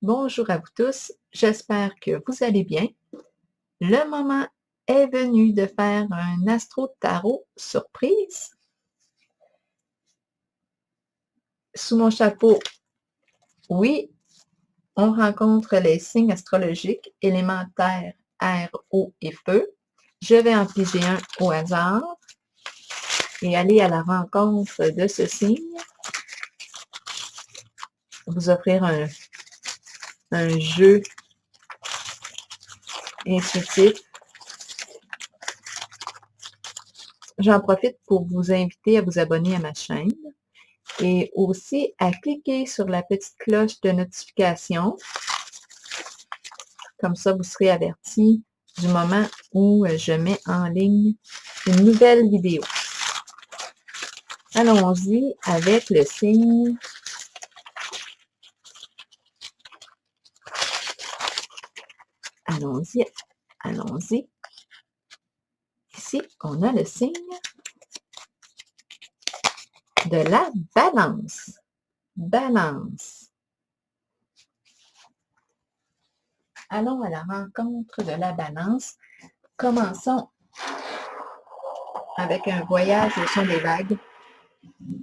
Bonjour à vous tous, j'espère que vous allez bien. Le moment est venu de faire un astro-tarot surprise. Sous mon chapeau, oui, on rencontre les signes astrologiques, élémentaires, air, eau et feu. Je vais en piger un au hasard et aller à la rencontre de ce signe. Vous offrir un jeu intuitif. J'en profite pour vous inviter à vous abonner à ma chaîne et aussi à cliquer sur la petite cloche de notification. Comme ça, vous serez averti du moment où je mets en ligne une nouvelle vidéo. Allons-y avec le signe allons-y, allons-y. Ici, on a le signe de la balance. Balance. Allons à la rencontre de la balance. Commençons avec un voyage au son des vagues.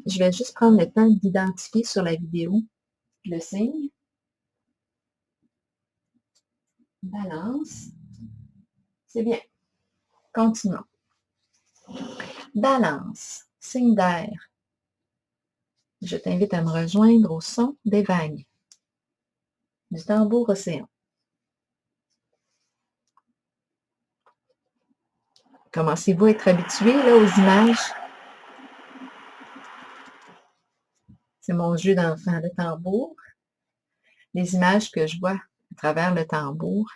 Je vais juste prendre le temps d'identifier sur la vidéo le signe. Balance. C'est bien. Continuons. Balance. Signe d'air. Je t'invite à me rejoindre au son des vagues. Du tambour océan. Commencez-vous à être habitué là, aux images? C'est mon jeu d'enfant, le tambour. Les images que je vois à travers le tambour,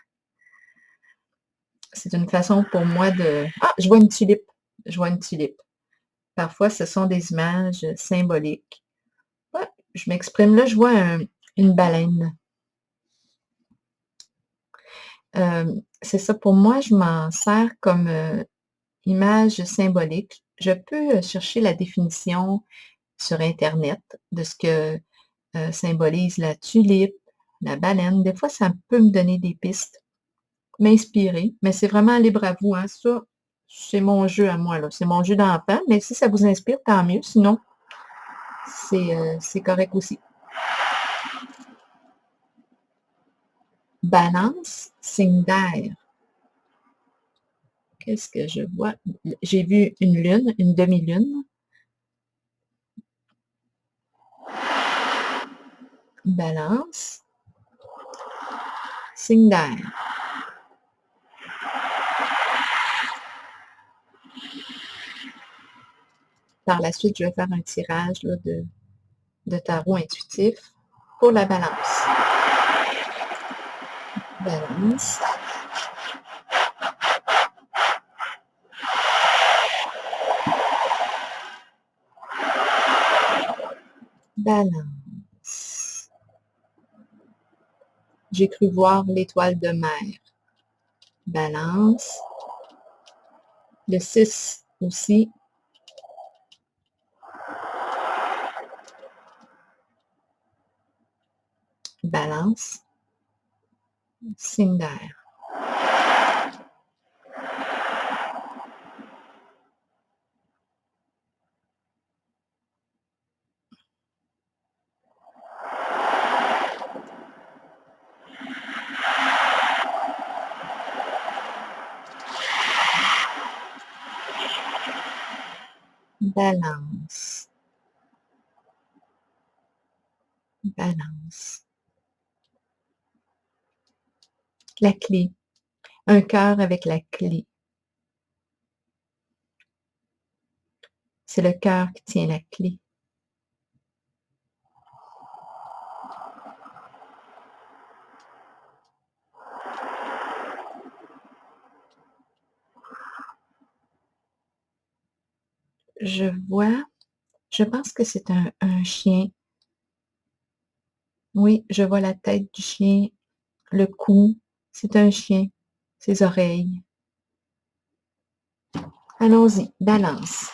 c'est une façon pour moi de... Ah, je vois une tulipe. Je vois une tulipe. Parfois, ce sont des images symboliques. Ouais, je m'exprime là, je vois une baleine. C'est ça, pour moi, je m'en sers comme image symbolique. Je peux chercher la définition sur Internet de ce que symbolise la tulipe, la baleine. Des fois, ça peut me donner des pistes, m'inspirer, mais c'est vraiment libre à vous, hein. Ça, c'est mon jeu à moi, là. C'est mon jeu d'enfant, mais si ça vous inspire, tant mieux. Sinon, c'est correct aussi. Balance, signe d'air. Qu'est-ce que je vois? J'ai vu une lune, une demi-lune. Balance, signe d'air. Par la suite, je vais faire un tirage là, de tarot intuitif pour la balance. Balance. Balance. J'ai cru voir l'étoile de mer. Balance. Le 6 aussi. Balance. Signe d'air. Balance. Balance. La clé. Un cœur avec la clé. C'est le cœur qui tient la clé. Je vois, je pense que c'est un chien. Oui, je vois la tête du chien, le cou. C'est un chien. Ses oreilles. Allons-y, balance.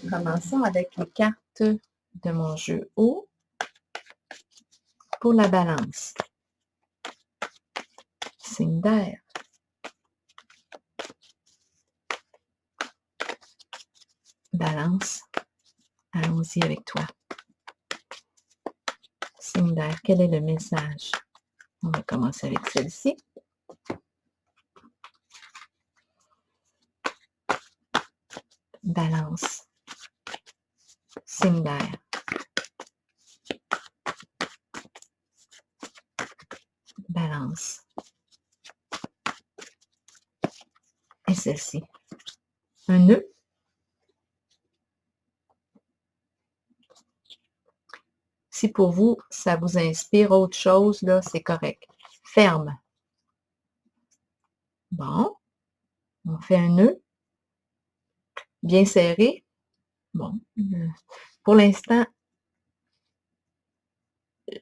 Commençons avec les cartes de mon jeu haut. Pour la balance. Signe d'air. Balance. Allons-y avec toi. Signe d'air. Quel est le message? On va commencer avec celle-ci. Balance. Signe d'air. Balance. Et celle-ci. Un nœud. Si pour vous, ça vous inspire autre chose, là, c'est correct. Ferme. Bon. On fait un nœud. Bien serré. Bon. Pour l'instant,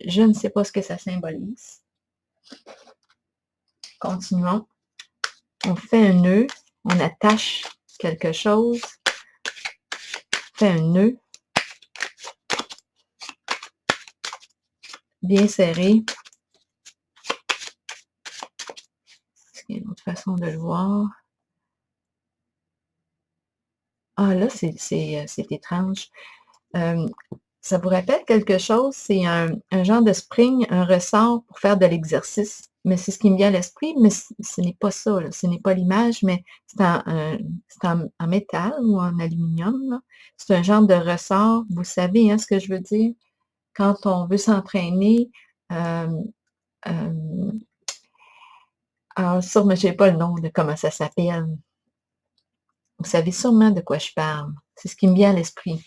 je ne sais pas ce que ça symbolise. Continuons. On fait un nœud. On attache quelque chose. On fait un nœud. Bien serré. Est-ce qu'il y a une autre façon de le voir? Ah là, c'est étrange. Ça vous rappelle quelque chose? C'est un genre de spring, un ressort pour faire de l'exercice. Mais c'est ce qui me vient à l'esprit, mais ce n'est pas ça, là. Ce n'est pas l'image, mais c'est en métal ou en aluminium. C'est un genre de ressort. Vous savez, hein, ce que je veux dire? Quand on veut s'entraîner, alors ça, mais je n'ai pas le nom de comment ça s'appelle. Vous savez sûrement de quoi je parle. C'est ce qui me vient à l'esprit.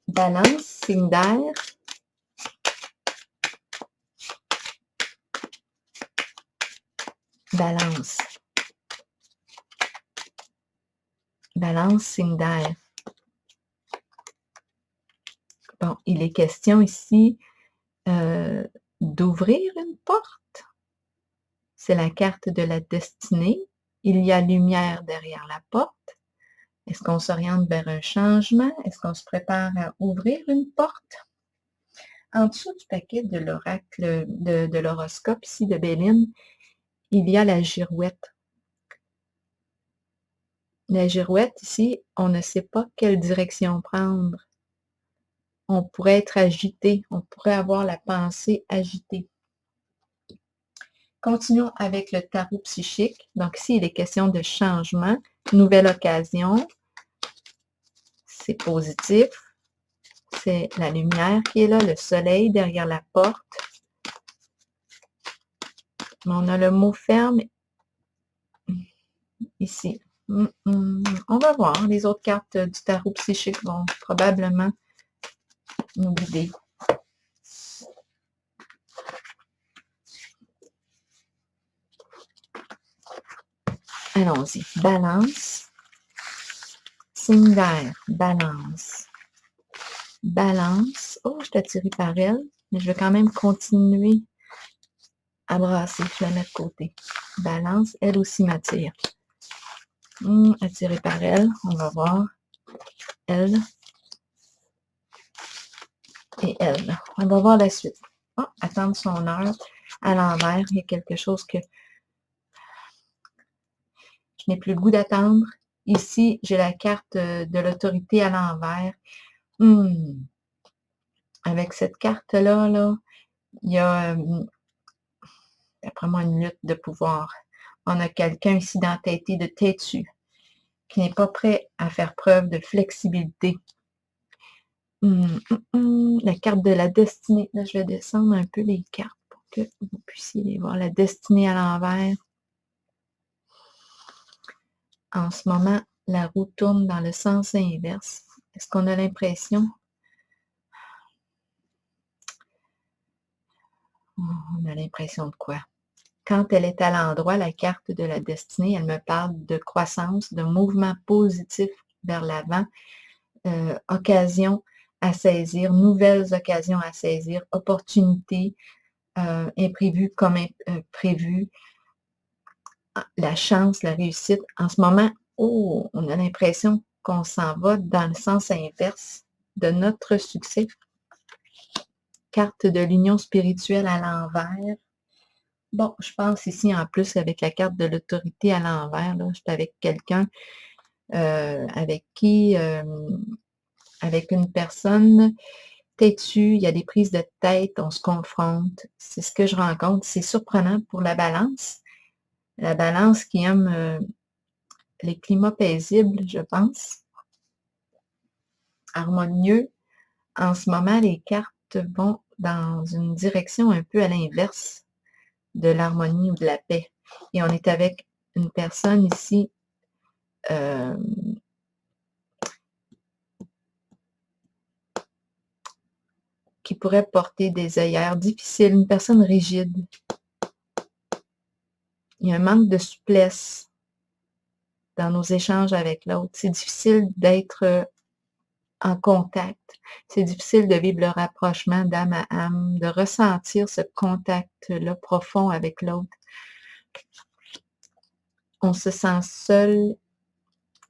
Balance, signe d'air. Balance. Balance, signe d'air. Bon, il est question ici d'ouvrir une porte. C'est la carte de la destinée. Il y a lumière derrière la porte. Est-ce qu'on s'oriente vers un changement? Est-ce qu'on se prépare à ouvrir une porte? En dessous du paquet de l'oracle, de l'horoscope ici de Béline, il y a la girouette. La girouette ici, on ne sait pas quelle direction prendre. On pourrait être agité, on pourrait avoir la pensée agitée. Continuons avec le tarot psychique. Donc ici, il est question de changement, nouvelle occasion. C'est positif. C'est la lumière qui est là, le soleil derrière la porte. On a le mot ferme ici. On va voir. Les autres cartes du tarot psychique vont probablement nous guider. Allons-y. Balance. Signe d'air. Balance. Balance. Oh, je suis attirée par elle, mais je vais quand même continuer à brasser. Je la mets de côté. Balance, elle aussi m'attire. Attirée par elle, on va voir. Elle. Et elle. On va voir la suite. Oh, attendre son heure à l'envers. Il y a quelque chose que je n'ai plus le goût d'attendre. Ici, j'ai la carte de l'autorité à l'envers. Avec cette carte-là, là, il y a, d'après moi, une lutte de pouvoir. On a quelqu'un ici d'entêté, de têtu, qui n'est pas prêt à faire preuve de flexibilité. La carte de la destinée. Là, je vais descendre un peu les cartes pour que vous puissiez les voir. La destinée à l'envers. En ce moment, la roue tourne dans le sens inverse. Est-ce qu'on a l'impression? On a l'impression de quoi? Quand elle est à l'endroit, la carte de la destinée, elle me parle de croissance, de mouvement positif vers l'avant, occasion à saisir, nouvelles occasions à saisir, opportunités imprévues comme prévues, la chance, la réussite. En ce moment, Oh, on a l'impression qu'on s'en va dans le sens inverse de notre succès. Carte de l'union spirituelle à l'envers. Bon, je pense ici, en plus, avec la carte de l'autorité à l'envers, là, je suis avec quelqu'un avec qui, avec une personne têtue, il y a des prises de tête, on se confronte. C'est ce que je rencontre. C'est surprenant pour la balance. La balance qui aime les climats paisibles, je pense, harmonieux. En ce moment, les cartes vont dans une direction un peu à l'inverse de l'harmonie ou de la paix. Et on est avec une personne ici euh, qui pourrait porter des œillères difficiles, une personne rigide. Il y a un manque de souplesse dans nos échanges avec l'autre. C'est difficile d'être en contact. C'est difficile de vivre le rapprochement d'âme à âme, de ressentir ce contact-là profond avec l'autre. On se sent seul,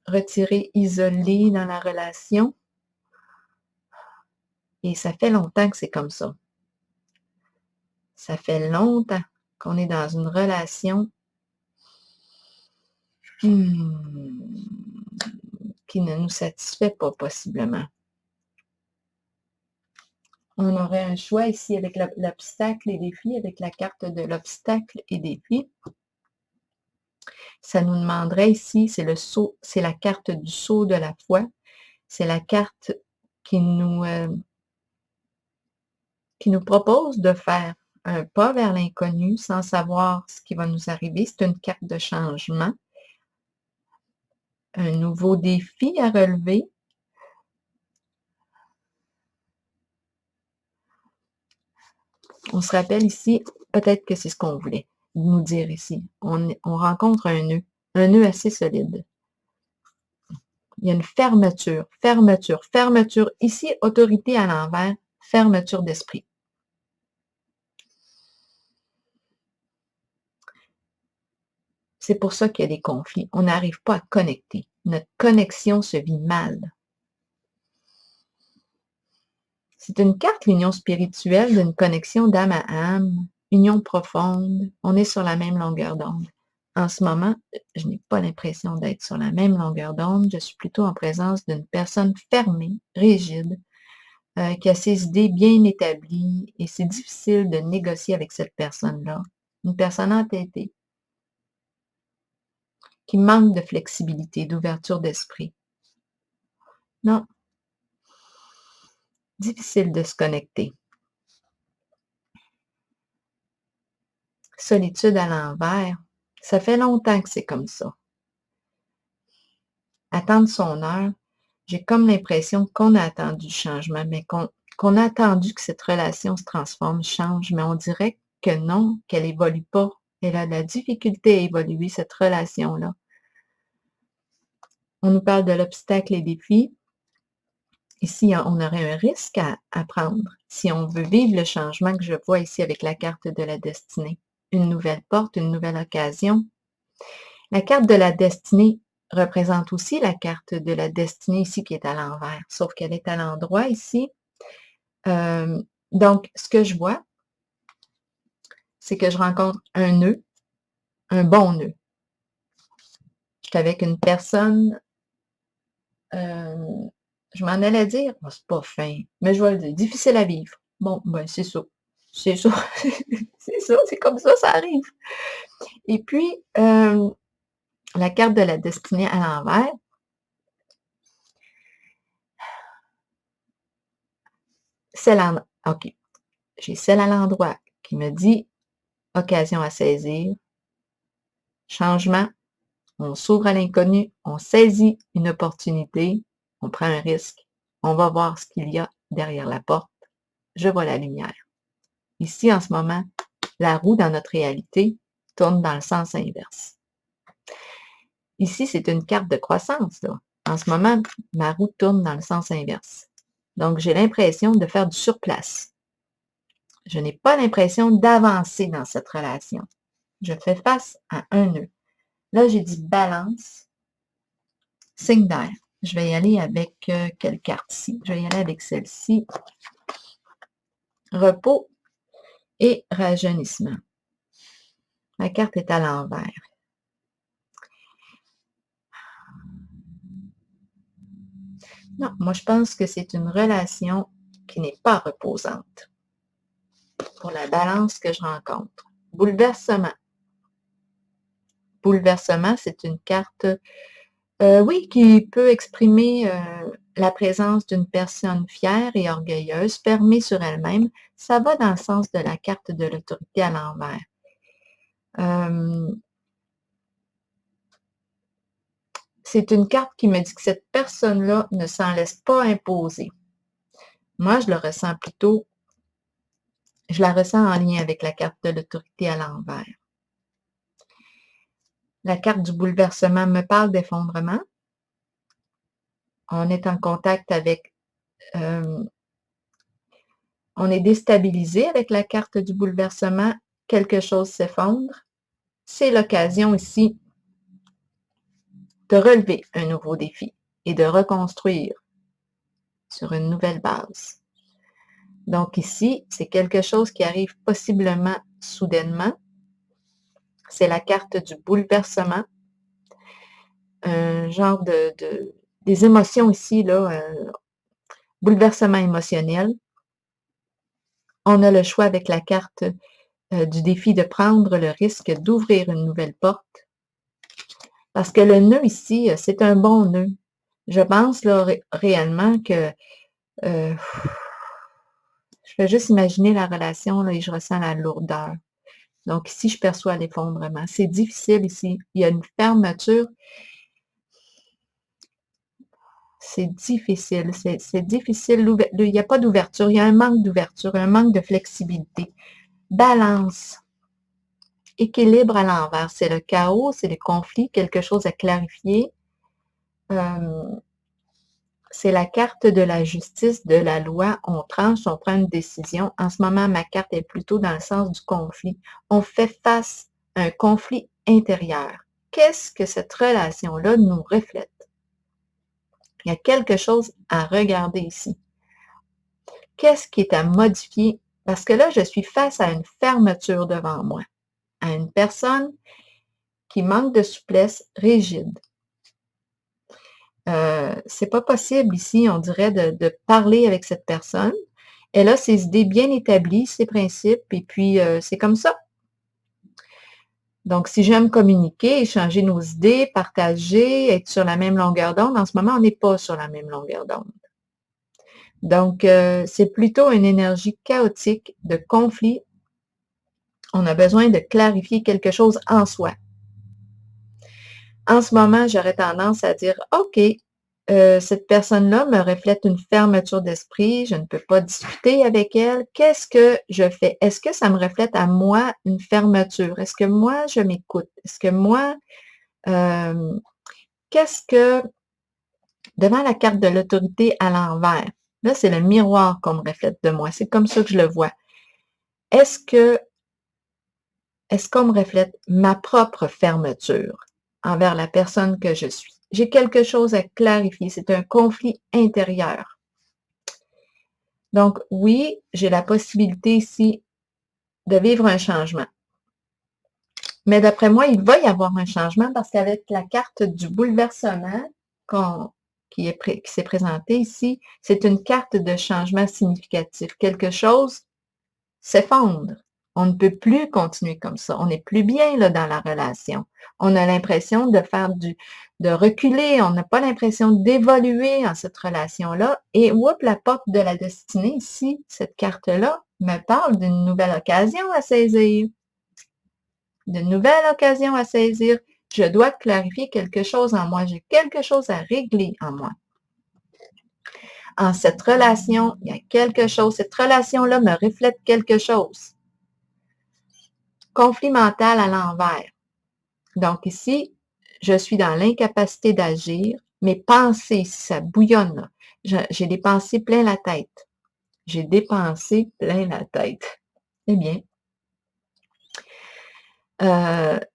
retiré, isolé dans la relation. Et ça fait longtemps que c'est comme ça. Ça fait longtemps qu'on est dans une relation qui ne nous satisfait pas possiblement. On aurait un choix ici avec l'obstacle et défi, avec la carte de l'obstacle et défi. Ça nous demanderait ici, c'est le saut, c'est la carte du saut de la foi. C'est la carte qui nous propose de faire un pas vers l'inconnu sans savoir ce qui va nous arriver. C'est une carte de changement, un nouveau défi à relever. On se rappelle ici, peut-être que c'est ce qu'on voulait nous dire ici. On rencontre un nœud assez solide. Il y a une fermeture, fermeture, fermeture. Ici, autorité à l'envers, fermeture d'esprit. C'est pour ça qu'il y a des conflits. On n'arrive pas à connecter. Notre connexion se vit mal. C'est une carte, l'union spirituelle, d'une connexion d'âme à âme, union profonde. On est sur la même longueur d'onde. En ce moment, je n'ai pas l'impression d'être sur la même longueur d'onde. Je suis plutôt en présence d'une personne fermée, rigide, qui a ses idées bien établies et c'est difficile de négocier avec cette personne-là. Une personne entêtée, qui manque de flexibilité, d'ouverture d'esprit. Non, difficile de se connecter. Solitude à l'envers, ça fait longtemps que c'est comme ça. Attendre son heure, j'ai comme l'impression qu'on a attendu le changement, mais qu'on a attendu que cette relation se transforme, change, mais on dirait que non, qu'elle n'évolue pas. Elle a de la difficulté à évoluer, cette relation-là. On nous parle de l'obstacle et des défis. Ici, on aurait un risque à prendre si on veut vivre le changement que je vois ici avec la carte de la destinée. Une nouvelle porte, une nouvelle occasion. La carte de la destinée représente aussi la carte de la destinée ici qui est à l'envers, sauf qu'elle est à l'endroit ici. Donc, ce que je vois, c'est que je rencontre un nœud, un bon nœud. Je suis avec une personne, je m'en allais dire, oh, c'est pas fin, mais je vais le dire, difficile à vivre. Bon, ben c'est ça. C'est ça. C'est ça, c'est comme ça arrive. Et puis, la carte de la destinée à l'envers, celle en... OK. J'ai celle à l'endroit qui me dit occasion à saisir, changement, on s'ouvre à l'inconnu, on saisit une opportunité, on prend un risque, on va voir ce qu'il y a derrière la porte, je vois la lumière. Ici, en ce moment, la roue dans notre réalité tourne dans le sens inverse. Ici, c'est une carte de croissance, là. En ce moment, ma roue tourne dans le sens inverse. Donc, j'ai l'impression de faire du surplace. Je n'ai pas l'impression d'avancer dans cette relation. Je fais face à un nœud. Là, j'ai dit balance. Signe d'air. Je vais y aller avec quelle carte ici? Je vais y aller avec celle-ci. Repos et rajeunissement. La carte est à l'envers. Non, moi je pense que c'est une relation qui n'est pas reposante pour la balance que je rencontre. Bouleversement. Bouleversement, c'est une carte, oui, qui peut exprimer la présence d'une personne fière et orgueilleuse, fermée sur elle-même. Ça va dans le sens de la carte de l'autorité à l'envers. C'est une carte qui me dit que cette personne-là ne s'en laisse pas imposer. Moi, je le ressens plutôt, je la ressens en lien avec la carte de l'autorité à l'envers. La carte du bouleversement me parle d'effondrement. On est en contact avec, on est déstabilisé avec la carte du bouleversement. Quelque chose s'effondre. C'est l'occasion ici de relever un nouveau défi et de reconstruire sur une nouvelle base. Donc ici, c'est quelque chose qui arrive possiblement soudainement. C'est la carte du bouleversement. Un genre des émotions ici, là, bouleversement émotionnel. On a le choix avec la carte du défi de prendre le risque d'ouvrir une nouvelle porte. Parce que le nœud ici, c'est un bon nœud. Je pense là, réellement que je fais juste imaginer la relation là, et je ressens la lourdeur. Donc ici, je perçois l'effondrement. C'est difficile ici. Il y a une fermeture. C'est difficile. C'est difficile. Il n'y a pas d'ouverture. Il y a un manque d'ouverture, un manque de flexibilité. Balance. Équilibre à l'envers. C'est le chaos, c'est le conflit, quelque chose à clarifier. C'est la carte de la justice, de la loi. On tranche, on prend une décision. En ce moment, ma carte est plutôt dans le sens du conflit. On fait face à un conflit intérieur. Qu'est-ce que cette relation-là nous reflète? Il y a quelque chose à regarder ici. Qu'est-ce qui est à modifier? Parce que là, je suis face à une fermeture devant moi, à une personne qui manque de souplesse, rigide. C'est pas possible ici, on dirait, de parler avec cette personne. Elle a ses idées bien établies, ses principes, et puis c'est comme ça. Donc, si j'aime communiquer, échanger nos idées, partager, être sur la même longueur d'onde, en ce moment, on n'est pas sur la même longueur d'onde. Donc, c'est plutôt une énergie chaotique de conflit. On a besoin de clarifier quelque chose en soi. En ce moment, j'aurais tendance à dire, OK, cette personne-là me reflète une fermeture d'esprit, je ne peux pas discuter avec elle. Qu'est-ce que je fais? Est-ce que ça me reflète à moi une fermeture? Est-ce que moi, je m'écoute? Est-ce que moi, qu'est-ce que, devant la carte de l'autorité à l'envers, là, c'est le miroir qu'on me reflète de moi. C'est comme ça que je le vois. Est-ce qu'on me reflète ma propre fermeture envers la personne que je suis? J'ai quelque chose à clarifier. C'est un conflit intérieur. Donc, oui, j'ai la possibilité ici de vivre un changement. Mais d'après moi, il va y avoir un changement parce qu'avec la carte du bouleversement qui s'est présentée ici, c'est une carte de changement significatif. Quelque chose s'effondre. On ne peut plus continuer comme ça. On n'est plus bien là, dans la relation. On a l'impression de reculer. On n'a pas l'impression d'évoluer en cette relation-là. Et oups, la porte de la destinée ici, cette carte-là, me parle d'une nouvelle occasion à saisir. D'une nouvelle occasion à saisir. Je dois clarifier quelque chose en moi. J'ai quelque chose à régler en moi. En cette relation, il y a quelque chose. Cette relation-là me reflète quelque chose. Conflit mental à l'envers. Donc ici, je suis dans l'incapacité d'agir. Mes pensées, ça bouillonne. J'ai des pensées plein la tête. J'ai des pensées plein la tête. Eh bien,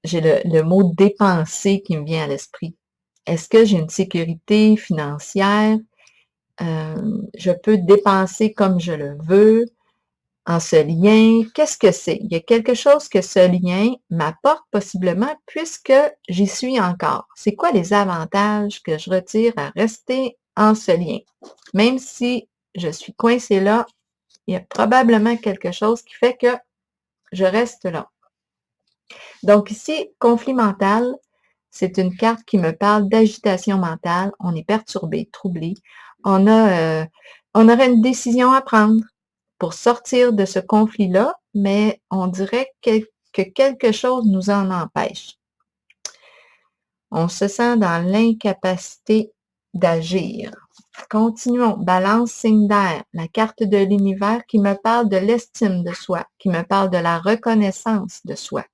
j'ai le mot dépenser qui me vient à l'esprit. Est-ce que j'ai une sécurité financière? Je peux dépenser comme je le veux en ce lien. Qu'est-ce que c'est? Il y a quelque chose que ce lien m'apporte possiblement puisque j'y suis encore. C'est quoi les avantages que je retire à rester en ce lien? Même si je suis coincée là, il y a probablement quelque chose qui fait que je reste là. Donc ici, conflit mental, c'est une carte qui me parle d'agitation mentale. On est perturbé, troublé. On aurait une décision à prendre pour sortir de ce conflit-là, mais on dirait que quelque chose nous en empêche. On se sent dans l'incapacité d'agir. Continuons. Balance, signe d'air. La carte de l'univers qui me parle de l'estime de soi, qui me parle de la reconnaissance de soi.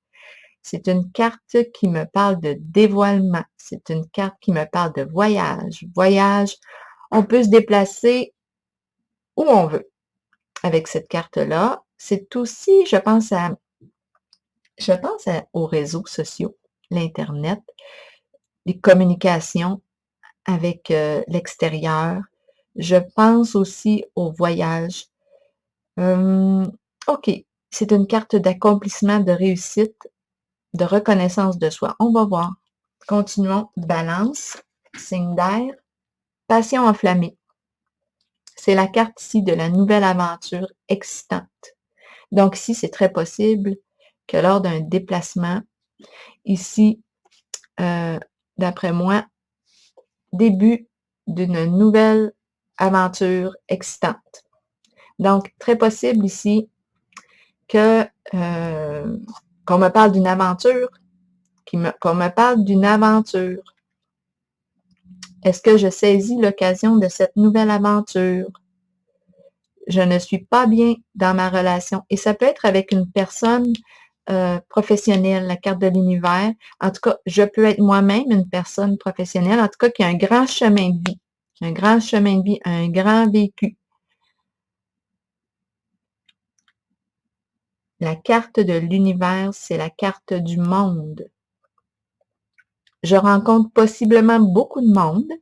C'est une carte qui me parle de dévoilement. C'est une carte qui me parle de voyage. Voyage, on peut se déplacer où on veut avec cette carte-là. C'est aussi, aux réseaux sociaux, l'Internet, les communications avec l'extérieur. Je pense aussi au voyage. OK, c'est une carte d'accomplissement, de réussite, de reconnaissance de soi. On va voir. Continuons. Balance, signe d'air, passion enflammée. C'est la carte ici de la nouvelle aventure excitante. Donc ici, c'est très possible que lors d'un déplacement, ici, d'après moi, début d'une nouvelle aventure excitante. Donc, très possible ici que qu'on me parle d'une aventure, qu'on me parle d'une aventure. Est-ce que je saisis l'occasion de cette nouvelle aventure? Je ne suis pas bien dans ma relation. Et ça peut être avec une personne professionnelle, la carte de l'univers. En tout cas, je peux être moi-même une personne professionnelle, en tout cas qui a un grand chemin de vie. Un grand chemin de vie, un grand vécu. La carte de l'univers, c'est la carte du monde. Je rencontre possiblement beaucoup de monde,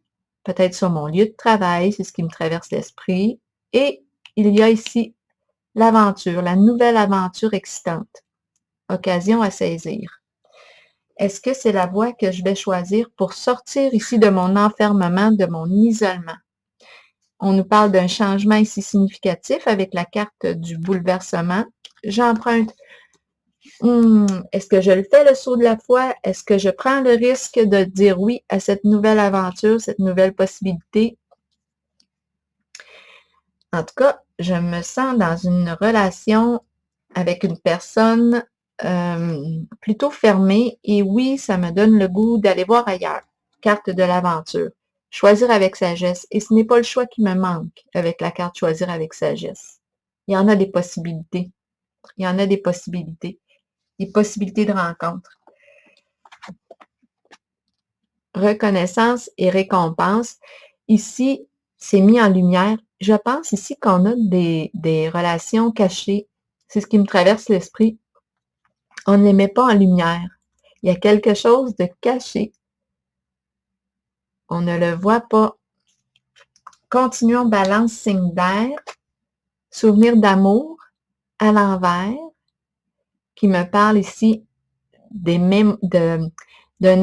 peut-être sur mon lieu de travail, c'est ce qui me traverse l'esprit. Et il y a ici l'aventure, la nouvelle aventure excitante. Occasion à saisir. Est-ce que c'est la voie que je vais choisir pour sortir ici de mon enfermement, de mon isolement? On nous parle d'un changement ici significatif avec la carte du bouleversement. J'emprunte. Est-ce que je le fais le saut de la foi? Est-ce que je prends le risque de dire oui à cette nouvelle aventure, cette nouvelle possibilité? En tout cas, je me sens dans une relation avec une personne plutôt fermée et oui, ça me donne le goût d'aller voir ailleurs. Carte de l'aventure. Choisir avec sagesse. Et ce n'est pas le choix qui me manque avec la carte choisir avec sagesse. Il y en a des possibilités. Il y en a des possibilités. Des possibilités de rencontre. Reconnaissance et récompense. Ici, c'est mis en lumière. Je pense ici qu'on a des relations cachées. C'est ce qui me traverse l'esprit. On ne les met pas en lumière. Il y a quelque chose de caché. On ne le voit pas. Continuons, balance, signe d'air. Souvenir d'amour à l'envers, qui me parle ici d'un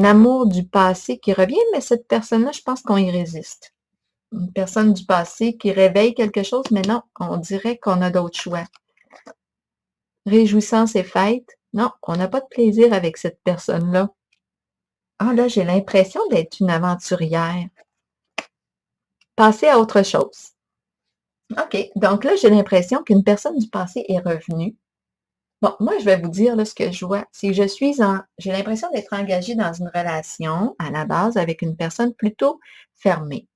amour du passé qui revient, mais cette personne-là, je pense qu'on y résiste. Une personne du passé qui réveille quelque chose, mais non, on dirait qu'on a d'autres choix. Réjouissance et fête. Non, on n'a pas de plaisir avec cette personne-là. Ah là, j'ai l'impression d'être une aventurière. Passer à autre chose. OK, donc là, j'ai l'impression qu'une personne du passé est revenue. Bon, moi, je vais vous dire là, ce que je vois. C'est que j'ai l'impression d'être engagée dans une relation à la base avec une personne plutôt fermée.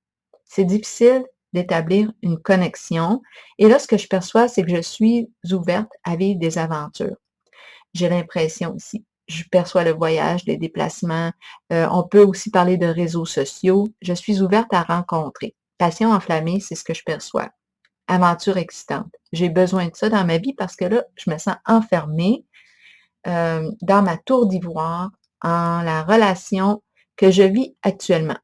C'est difficile d'établir une connexion. Et là, ce que je perçois, c'est que je suis ouverte à vivre des aventures. J'ai l'impression aussi. Je perçois le voyage, les déplacements. On peut aussi parler de réseaux sociaux. Je suis ouverte à rencontrer. Passion enflammée, c'est ce que je perçois. Aventure excitante. J'ai besoin de ça dans ma vie parce que là, je me sens enfermée dans ma tour d'ivoire, en la relation que je vis actuellement.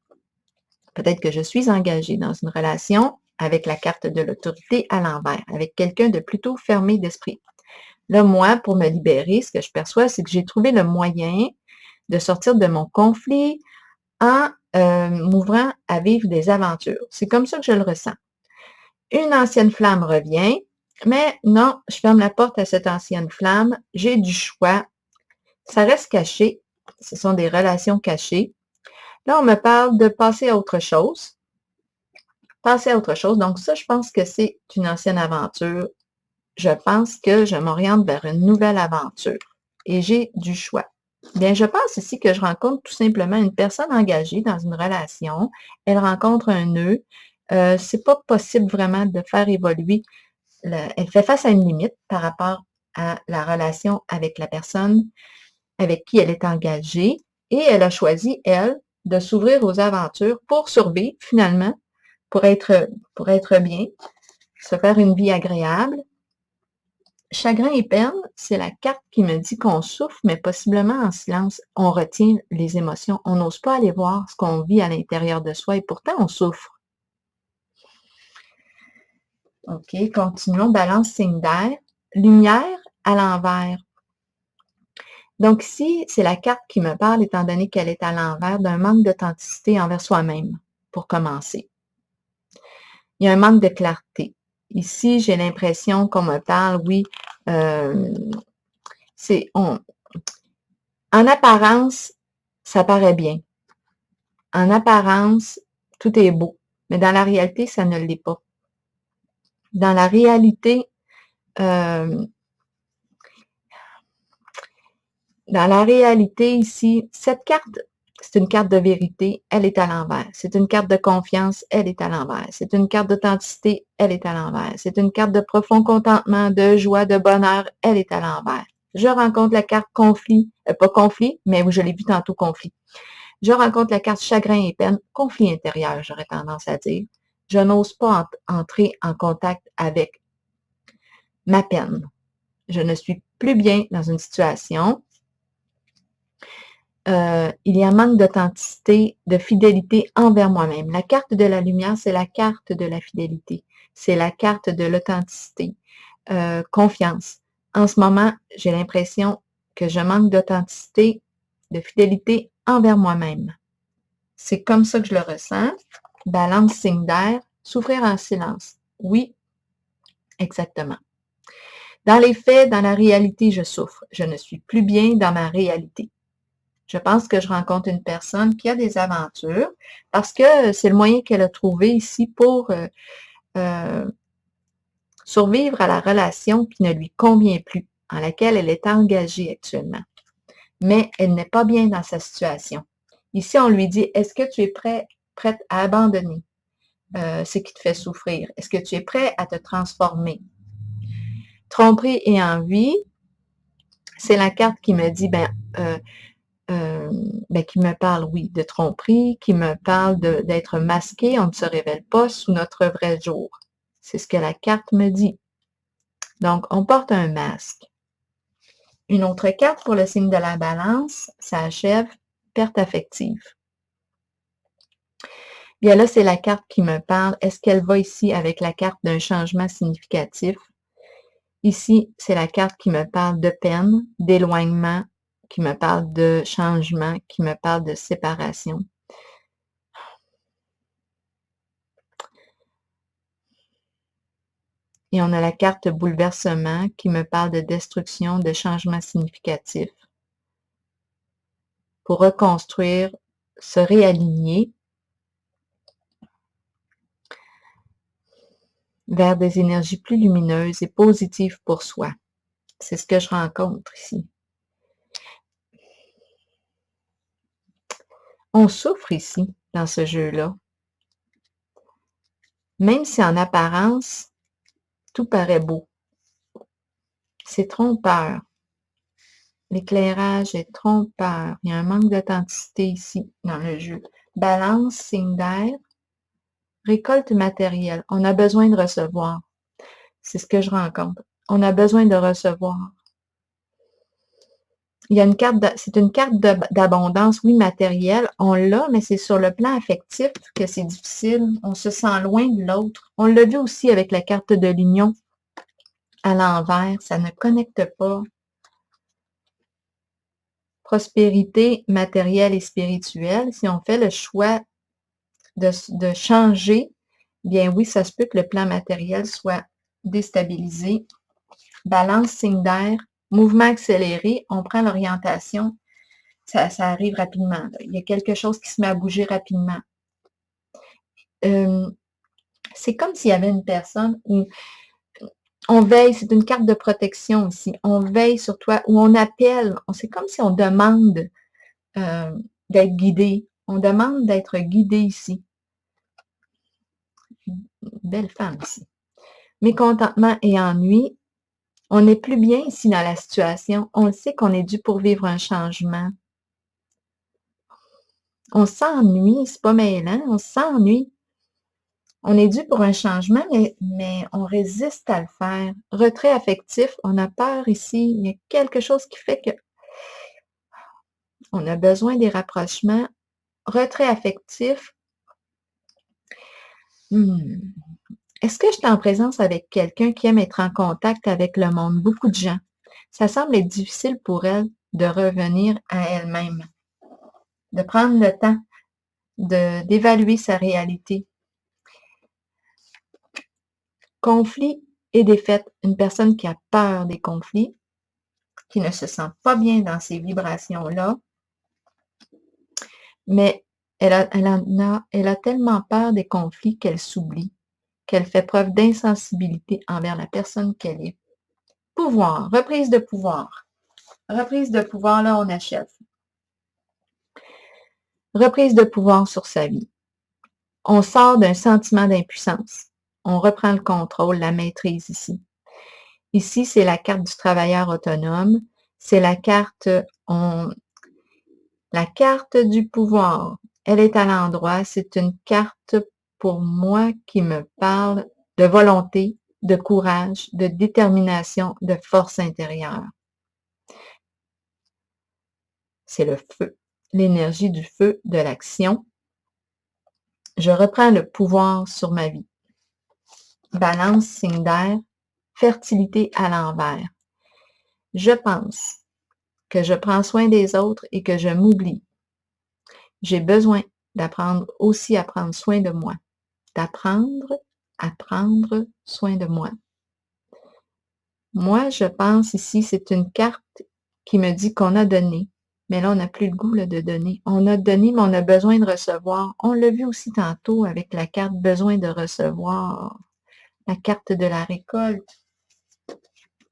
Peut-être que je suis engagée dans une relation avec la carte de l'autorité à l'envers, avec quelqu'un de plutôt fermé d'esprit. Là, moi, pour me libérer, ce que je perçois, c'est que j'ai trouvé le moyen de sortir de mon conflit en m'ouvrant à vivre des aventures. C'est comme ça que je le ressens. Une ancienne flamme revient, mais non, je ferme la porte à cette ancienne flamme. J'ai du choix. Ça reste caché. Ce sont des relations cachées. Là, on me parle de passer à autre chose. Passer à autre chose. Donc ça, je pense que c'est une ancienne aventure. Je pense que je m'oriente vers une nouvelle aventure et j'ai du choix. Bien, je pense ici que je rencontre tout simplement une personne engagée dans une relation. Elle rencontre un nœud. C'est pas possible vraiment de faire évoluer. Elle fait face à une limite par rapport à la relation avec la personne avec qui elle est engagée et elle a choisi, elle, de s'ouvrir aux aventures pour survivre finalement, pour être bien, se faire une vie agréable. Chagrin et peine, c'est la carte qui me dit qu'on souffre, mais possiblement en silence. On retient les émotions. On n'ose pas aller voir ce qu'on vit à l'intérieur de soi et pourtant on souffre. OK, continuons. Balance, signe d'air. Lumière à l'envers. Donc ici, c'est la carte qui me parle, étant donné qu'elle est à l'envers, d'un manque d'authenticité envers soi-même, pour commencer. Il y a un manque de clarté. Ici, j'ai l'impression qu'on me parle, oui, en apparence, ça paraît bien. En apparence, tout est beau, mais dans la réalité, ça ne l'est pas. Dans la réalité, ici, cette carte, c'est une carte de vérité, elle est à l'envers. C'est une carte de confiance, elle est à l'envers. C'est une carte d'authenticité, elle est à l'envers. C'est une carte de profond contentement, de joie, de bonheur, elle est à l'envers. Je rencontre la carte conflit, pas conflit, mais je l'ai vu tantôt conflit. Je rencontre la carte chagrin et peine, conflit intérieur, j'aurais tendance à dire. Je n'ose pas entrer en contact avec ma peine. Je ne suis plus bien dans une situation. Il y a un manque d'authenticité, de fidélité envers moi-même. La carte de la lumière, c'est la carte de la fidélité. C'est la carte de l'authenticité. Confiance. En ce moment, j'ai l'impression que je manque d'authenticité, de fidélité envers moi-même. C'est comme ça que je le ressens. Balance, signe d'air, souffrir en silence. Oui, exactement. Dans les faits, dans la réalité, je souffre. Je ne suis plus bien dans ma réalité. Je pense que je rencontre une personne qui a des aventures parce que c'est le moyen qu'elle a trouvé ici pour survivre à la relation qui ne lui convient plus, en laquelle elle est engagée actuellement. Mais elle n'est pas bien dans sa situation. Ici, on lui dit, est-ce que tu es prête à abandonner ce qui te fait souffrir? Est-ce que tu es prêt à te transformer? Tromperie et envie, c'est la carte qui me dit, qui me parle, oui, de tromperie, qui me parle d'être masqué, on ne se révèle pas sous notre vrai jour. C'est ce que la carte me dit. Donc, on porte un masque. Une autre carte pour le signe de la balance, ça achève, perte affective. Bien là, c'est la carte qui me parle. Est-ce qu'elle va ici avec la carte d'un changement significatif? Ici, c'est la carte qui me parle de peine, d'éloignement, qui me parle de changement, qui me parle de séparation. Et on a la carte bouleversement qui me parle de destruction, de changement significatif. Pour reconstruire, se réaligner vers des énergies plus lumineuses et positives pour soi. C'est ce que je rencontre ici. On souffre ici, dans ce jeu-là. Même si en apparence, tout paraît beau. C'est trompeur. L'éclairage est trompeur. Il y a un manque d'authenticité ici, dans le jeu. Balance, signe d'air. Récolte matérielle. On a besoin de recevoir. C'est ce que je rencontre. On a besoin de recevoir. Il y a une carte c'est une carte d'abondance, oui, matérielle, on l'a, mais c'est sur le plan affectif que c'est difficile. On se sent loin de l'autre. On l'a vu aussi avec la carte de l'union à l'envers, ça ne connecte pas. Prospérité matérielle et spirituelle, si on fait le choix de changer, bien oui, ça se peut que le plan matériel soit déstabilisé. Balance, signe d'air, mouvement accéléré, on prend l'orientation, ça arrive rapidement, là. Il y a quelque chose qui se met à bouger rapidement. C'est comme s'il y avait une personne où on veille, c'est une carte de protection aussi, on veille sur toi, ou on appelle, c'est comme si on demande d'être guidé, on demande d'être guidé ici. Belle femme ici. Mécontentement et ennui, on n'est plus bien ici dans la situation, on sait qu'on est dû pour vivre un changement. On s'ennuie, c'est pas mêlant, on s'ennuie. On est dû pour un changement, mais on résiste à le faire. Retrait affectif, on a peur ici. Il y a quelque chose qui fait que on a besoin des rapprochements. Retrait affectif. Est-ce que je suis en présence avec quelqu'un qui aime être en contact avec le monde? Beaucoup de gens. Ça semble être difficile pour elle de revenir à elle-même, de prendre le temps d'évaluer sa réalité. Conflit et défaite. Une personne qui a peur des conflits, qui ne se sent pas bien dans ces vibrations-là, mais elle a tellement peur des conflits qu'elle s'oublie, qu'elle fait preuve d'insensibilité envers la personne qu'elle est. Pouvoir, reprise de pouvoir. Reprise de pouvoir, là, on achève. Reprise de pouvoir sur sa vie. On sort d'un sentiment d'impuissance. On reprend le contrôle, la maîtrise ici. Ici, c'est la carte du travailleur autonome. C'est la carte du pouvoir. Elle est à l'endroit. C'est une carte pour moi qui me parle de volonté, de courage, de détermination, de force intérieure. C'est le feu, l'énergie du feu, de l'action. Je reprends le pouvoir sur ma vie. Balance, signe d'air, fertilité à l'envers. Je pense que je prends soin des autres et que je m'oublie. J'ai besoin d'apprendre aussi à prendre soin de moi. D'apprendre à prendre soin de moi. Moi, je pense ici, c'est une carte qui me dit qu'on a donné, mais là, on n'a plus le goût là, de donner. On a donné, mais on a besoin de recevoir. On l'a vu aussi tantôt avec la carte besoin de recevoir, la carte de la récolte.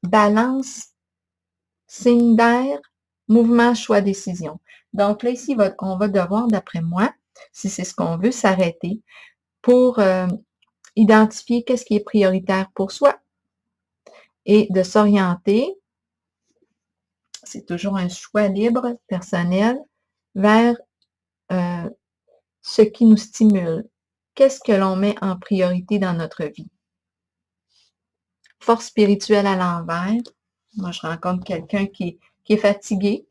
Balance, signe d'air, mouvement, choix, décision. Donc là, ici, on va devoir, d'après moi, si c'est ce qu'on veut, s'arrêter pour identifier qu'est-ce qui est prioritaire pour soi et de s'orienter, c'est toujours un choix libre, personnel, vers ce qui nous stimule. Qu'est-ce que l'on met en priorité dans notre vie? Force spirituelle à l'envers. Moi, je rencontre quelqu'un qui est fatigué,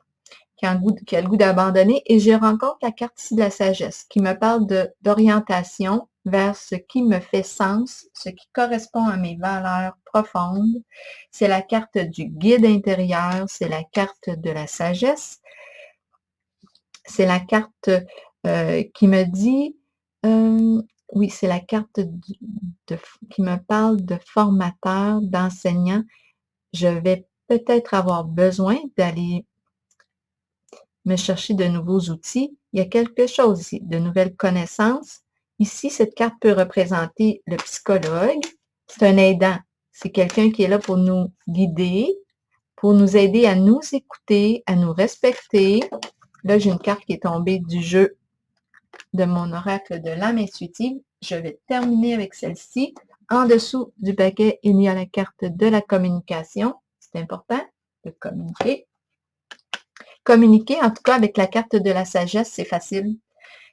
qui a le goût d'abandonner, et je rencontre la carte ici de la sagesse, qui me parle d'orientation vers ce qui me fait sens, ce qui correspond à mes valeurs profondes. C'est la carte du guide intérieur, c'est la carte de la sagesse. C'est la carte qui me dit, oui, c'est la carte qui me parle de formateur, d'enseignant. Je vais peut-être avoir besoin d'aller me chercher de nouveaux outils. Il y a quelque chose ici, de nouvelles connaissances. Ici, cette carte peut représenter le psychologue. C'est un aidant. C'est quelqu'un qui est là pour nous guider, pour nous aider à nous écouter, à nous respecter. Là, j'ai une carte qui est tombée du jeu de mon oracle de l'âme intuitive. Je vais terminer avec celle-ci. En dessous du paquet, il y a la carte de la communication. C'est important de communiquer. Communiquer, en tout cas, avec la carte de la sagesse, c'est facile.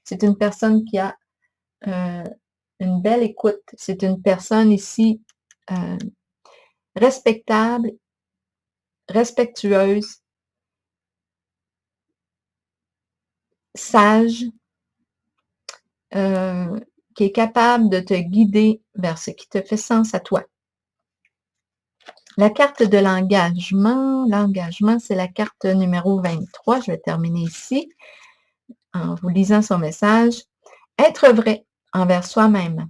C'est une personne qui a une belle écoute. C'est une personne ici respectable, respectueuse, sage, qui est capable de te guider vers ce qui te fait sens à toi. La carte de l'engagement, c'est la carte numéro 23. Je vais terminer ici en vous lisant son message. Être vrai envers soi-même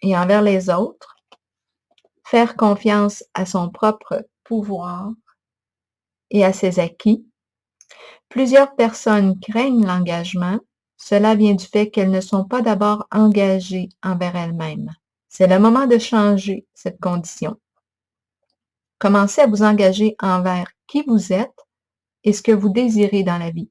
et envers les autres, faire confiance à son propre pouvoir et à ses acquis. Plusieurs personnes craignent l'engagement. Cela vient du fait qu'elles ne sont pas d'abord engagées envers elles-mêmes. C'est le moment de changer cette condition. Commencez à vous engager envers qui vous êtes et ce que vous désirez dans la vie.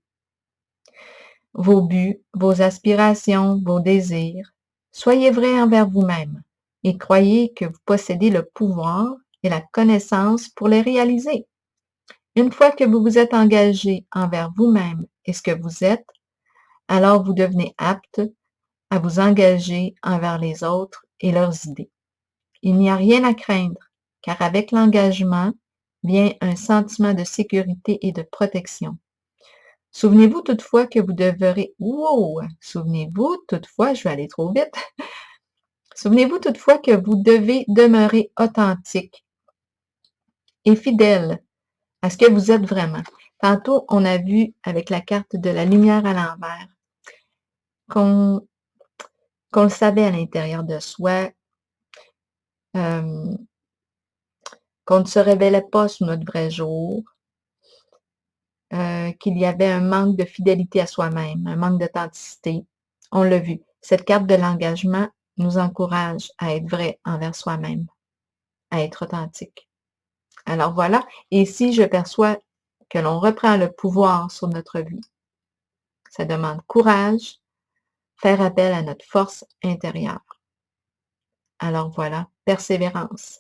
Vos buts, vos aspirations, vos désirs. Soyez vrai envers vous-même et croyez que vous possédez le pouvoir et la connaissance pour les réaliser. Une fois que vous vous êtes engagé envers vous-même et ce que vous êtes, alors vous devenez apte à vous engager envers les autres et leurs idées. Il n'y a rien à craindre, car avec l'engagement vient un sentiment de sécurité et de protection. Souvenez-vous toutefois que vous devrez... Souvenez-vous toutefois, je vais aller trop vite. Souvenez-vous toutefois que vous devez demeurer authentique et fidèle à ce que vous êtes vraiment. Tantôt, on a vu avec la carte de la lumière à l'envers qu'on le savait à l'intérieur de soi, qu'on ne se révélait pas sous notre vrai jour, qu'il y avait un manque de fidélité à soi-même, un manque d'authenticité. On l'a vu. Cette carte de l'engagement nous encourage à être vrai envers soi-même, à être authentique. Alors voilà, et si je perçois que l'on reprend le pouvoir sur notre vie, ça demande courage, faire appel à notre force intérieure. Alors voilà, persévérance.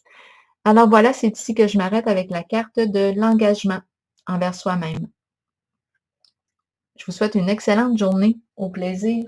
Alors voilà, c'est ici que je m'arrête avec la carte de l'engagement envers soi-même. Je vous souhaite une excellente journée. Au plaisir.